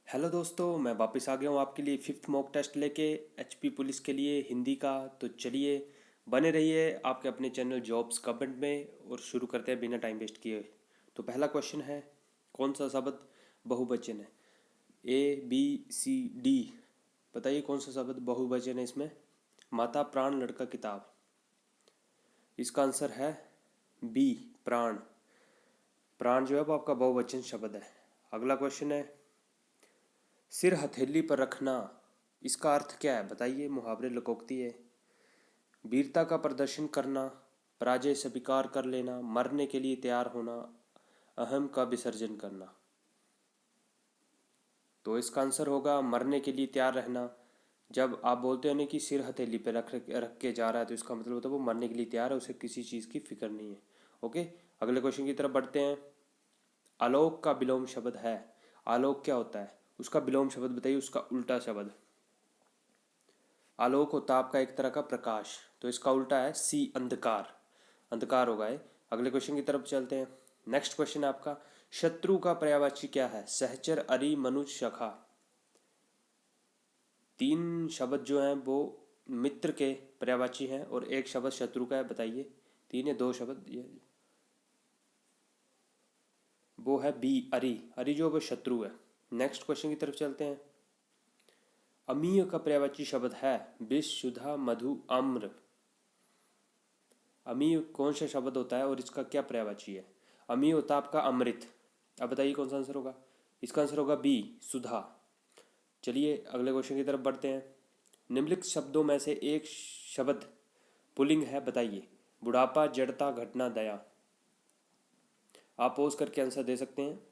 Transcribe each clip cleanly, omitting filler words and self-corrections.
Hello दोस्तों, मैं वापस आ गया हूँ आपके लिए फिफ्थ मॉक टेस्ट लेके एचपी पुलिस के लिए हिंदी का। तो चलिए, बने रहिए आपके अपने चैनल जॉब्स कमेंट में और शुरू करते हैं बिना टाइम वेस्ट किए। तो पहला क्वेश्चन है, कौन सा शब्द बहुवचन है? ABCD, बताइए कौन सा शब्द बहुवचन है इसमें? माता, प्राण, लड़का, किताब। इसका आंसर है बी, प्राण। प्राण जो है वो आपका बहुवचन शब्द है। अगला क्वेश्चन है, सिर हथेली पर रखना, इसका अर्थ क्या है? बताइए, मुहावरे लोकोक्ति है। वीरता का प्रदर्शन करना, पराजय स्वीकार कर लेना, मरने के लिए तैयार होना, अहम का विसर्जन करना। तो इसका आंसर होगा मरने के लिए तैयार रहना। जब आप बोलते हो ना कि सिर हथेली पे रख रख के जा रहा है, तो इसका मतलब होता है वो मरने के लिए तैयार है, उसे किसी चीज़ की फिक्र नहीं है। ओके, अगले क्वेश्चन की तरफ बढ़ते हैं। आलोक का विलोम शब्द है। आलोक क्या होता है? उसका विलोम शब्द बताइए, उसका उल्टा शब्द। आलोक होता है आपका एक तरह का प्रकाश, तो इसका उल्टा है सी, अंधकार। अंधकार होगा ये। अगले क्वेश्चन की तरफ चलते हैं। नेक्स्ट क्वेश्चन है आपका, शत्रु का पर्यायवाची क्या है? सहचर, अरि, मनुज, सखा। तीन शब्द जो हैं वो मित्र के पर्यायवाची हैं और एक शब्द शत्रु का है। बताइए, तीन या दो शब्द ये? वो है बी, अरि। अरि जो वो शत्रु है। नेक्स्ट क्वेश्चन की तरफ चलते हैं। अमीय का पर्यायवाची शब्द है विष, सुधा, मधु, आम्र। अमीय कौन सा शब्द होता है और इसका क्या पर्यायवाची है? अमीय होता है आपका अमृत। अब बताइए कौन सा आंसर होगा? इसका आंसर होगा बी, सुधा। चलिए अगले क्वेश्चन की तरफ बढ़ते हैं। निम्नलिखित शब्दों में से एक शब्द पुल्लिंग है, बताइए। बुढ़ापा, जड़ता, घटना, दया। आप पोज करके आंसर दे सकते हैं।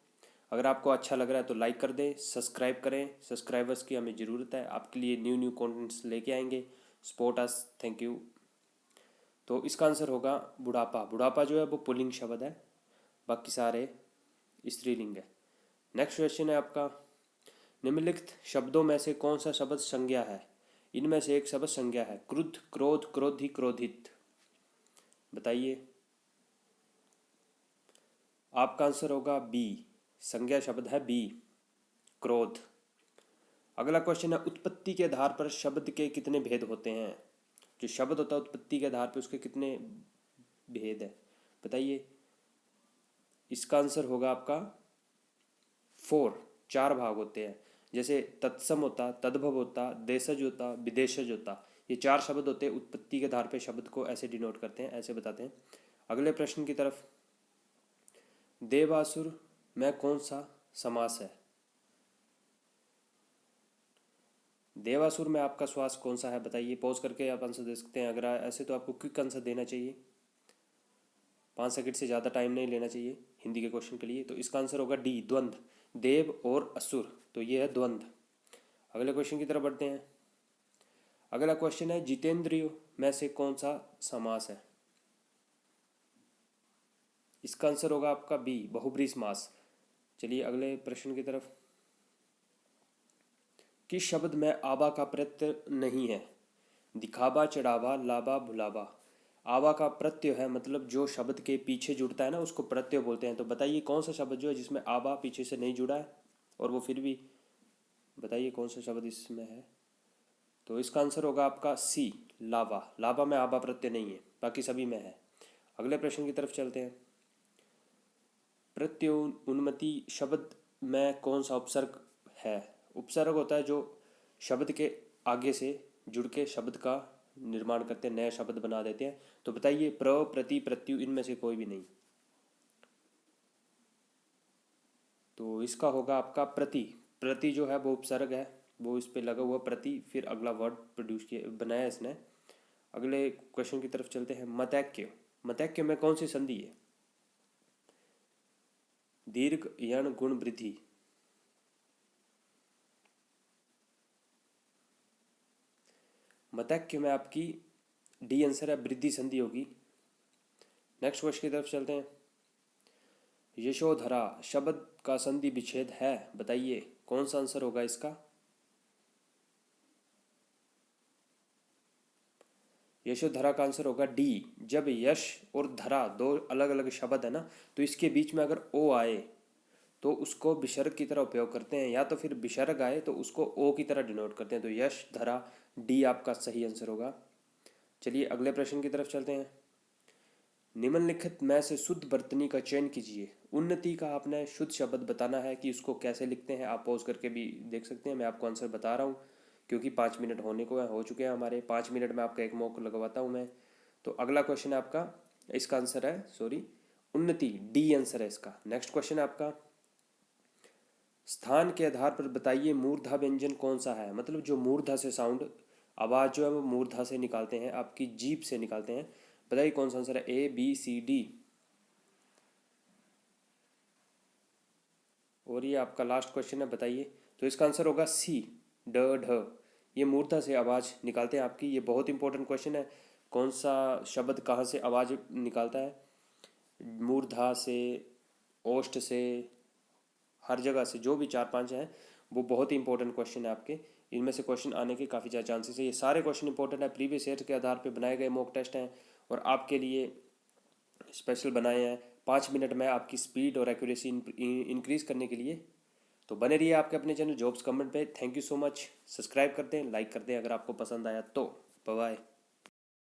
अगर आपको अच्छा लग रहा है तो लाइक कर दें, सब्सक्राइब करें। सब्सक्राइबर्स की हमें ज़रूरत है, आपके लिए न्यू न्यू कंटेंट्स लेके आएंगे। Support us, thank you. तो इसका आंसर होगा बुढ़ापा। बुढ़ापा जो है वो पुल्लिंग शब्द है, बाकी सारे स्त्रीलिंग है। नेक्स्ट क्वेश्चन है आपका, निम्नलिखित शब्दों में से कौन सा शब्द संज्ञा है? इनमें से एक शब्द संज्ञा है। क्रुद्ध, क्रोध, क्रोधी, क्रोधित। बताइए। आपका आंसर होगा बी, संज्ञा शब्द है बी, क्रोध। अगला क्वेश्चन है, उत्पत्ति के आधार पर शब्द के कितने भेद होते हैं? जो शब्द होता है उत्पत्ति के आधार पर उसके कितने भेद है? बताइए। इसका आंसर होगा आपका 4, 4 भाग होते हैं। जैसे तत्सम होता, तद्भव होता, देशज होता, विदेशज होता। ये 4 शब्द होते हैं, उत्पत्ति के आधार पर शब्द को ऐसे डिनोट करते हैं, ऐसे बताते हैं। अगले प्रश्न की तरफ, देवासुर में कौन सा समास है? देवासुर में आपका श्वास कौन सा है? बताइए, पॉज करके आप आंसर दे सकते हैं। अगर ऐसे तो आपको क्विक आंसर देना चाहिए, 5 सेकंड से ज़्यादा टाइम नहीं लेना चाहिए हिंदी के क्वेश्चन के लिए। तो इसका आंसर होगा डी, द्वंद्व। देव और असुर, तो ये है द्वंद्व। अगले क्वेश्चन की तरफ बढ़ते हैं। अगला क्वेश्चन है, जितेंद्रियों में से कौन सा समास है? इसका आंसर होगा आपका बी, बहुब्रीहि समास। चलिए अगले प्रश्न की तरफ। किस शब्द में आबा का प्रत्यय नहीं है? दिखावा, चढ़ावा, लावा, भुलावा। आवा का प्रत्यय है, मतलब जो शब्द के पीछे जुड़ता है ना उसको प्रत्यय बोलते हैं। तो बताइए कौन सा शब्द जो है जिसमें आवा पीछे से नहीं जुड़ा है और वो फिर भी, बताइए कौन सा शब्द इसमें है? तो इसका आंसर होगा आपका सी, लावा। लावा में आवा प्रत्यय नहीं है, बाकी सभी में है। अगले प्रश्न की तरफ चलते हैं। प्रत्युन्नति शब्द में कौन सा उपसर्ग है? उपसर्ग होता है जो शब्द के आगे से जुड़ के शब्द का निर्माण करते हैं, नया शब्द बना देते हैं। तो बताइए, प्र, प्रति, प्रत्यु, इनमें से कोई भी नहीं। तो इसका होगा आपका प्रति। प्रति जो है वो उपसर्ग है, वो इस पे लगा हुआ प्रति, फिर अगला वर्ड प्रोड्यूस किया, बनाया इसने। अगले क्वेश्चन की तरफ चलते हैं। मतैक्य, मतैक्य में कौन सी संधि है? दीर्घ, यण, गुण, वृद्धि। मतैक्य में आपकी डी आंसर है, वृद्धि संधि होगी। नेक्स्ट क्वेश्चन की तरफ चलते हैं। यशोधरा शब्द का संधि विच्छेद है, बताइए कौन सा आंसर होगा इसका? यशोधरा का आंसर होगा डी। जब यश और धरा दो अलग अलग शब्द है ना, तो इसके बीच में अगर ओ आए तो उसको विसर्ग की तरह उपयोग करते हैं, या तो फिर विसर्ग आए तो उसको ओ की तरह डिनोट करते हैं। तो यश धरा, डी आपका सही आंसर होगा। चलिए अगले प्रश्न की तरफ चलते हैं। निम्नलिखित में से शुद्ध वर्तनी का चयन कीजिए। उन्नति का आपने शुद्ध शब्द बताना है कि उसको कैसे लिखते हैं। आप पॉज करके भी देख सकते हैं, मैं आपको आंसर बता रहा हूँ क्योंकि 5 मिनट होने को हो चुके हैं हमारे। 5 मिनट में आपका एक मौका लगवाता हूँ मैं। तो अगला क्वेश्चन है आपका, इसका आंसर है सॉरी उन्नति, डी आंसर है इसका। नेक्स्ट क्वेश्चन है आपका, स्थान के आधार पर बताइए मूर्धा व्यंजन कौन सा है। मतलब जो मूर्धा से साउंड आवाज़ जो है वो मूर्धा से निकालते हैं, आपकी जीभ से निकालते हैं। बताइए कौन सा आंसर है, ए बी सी डी। और ये आपका लास्ट क्वेश्चन है, बताइए। तो इसका आंसर होगा सी, ड ढ। ये मूर्धा से आवाज़ निकालते हैं आपकी। ये बहुत इंपॉर्टेंट क्वेश्चन है, कौन सा शब्द कहाँ से आवाज़ निकालता है। मूर्धा से, ओष्ठ से, हर जगह से, जो भी 4-5 हैं वो बहुत ही इंपॉर्टेंट क्वेश्चन है आपके। इनमें से क्वेश्चन आने के काफ़ी ज़्यादा चांसेस है। ये सारे क्वेश्चन इंपॉर्टेंट है, प्रीवियस ईयर के आधार पर बनाए गए मॉक टेस्ट हैं और आपके लिए स्पेशल बनाए हैं 5 मिनट में आपकी स्पीड और एक्यूरेसी इंक्रीज करने के लिए। तो बने रहिए आपके अपने चैनल जॉब्स कमेंट पे। Thank you so much. Subscribe करते हैं, लाइक करते हैं अगर आपको पसंद आया तो। Bye bye.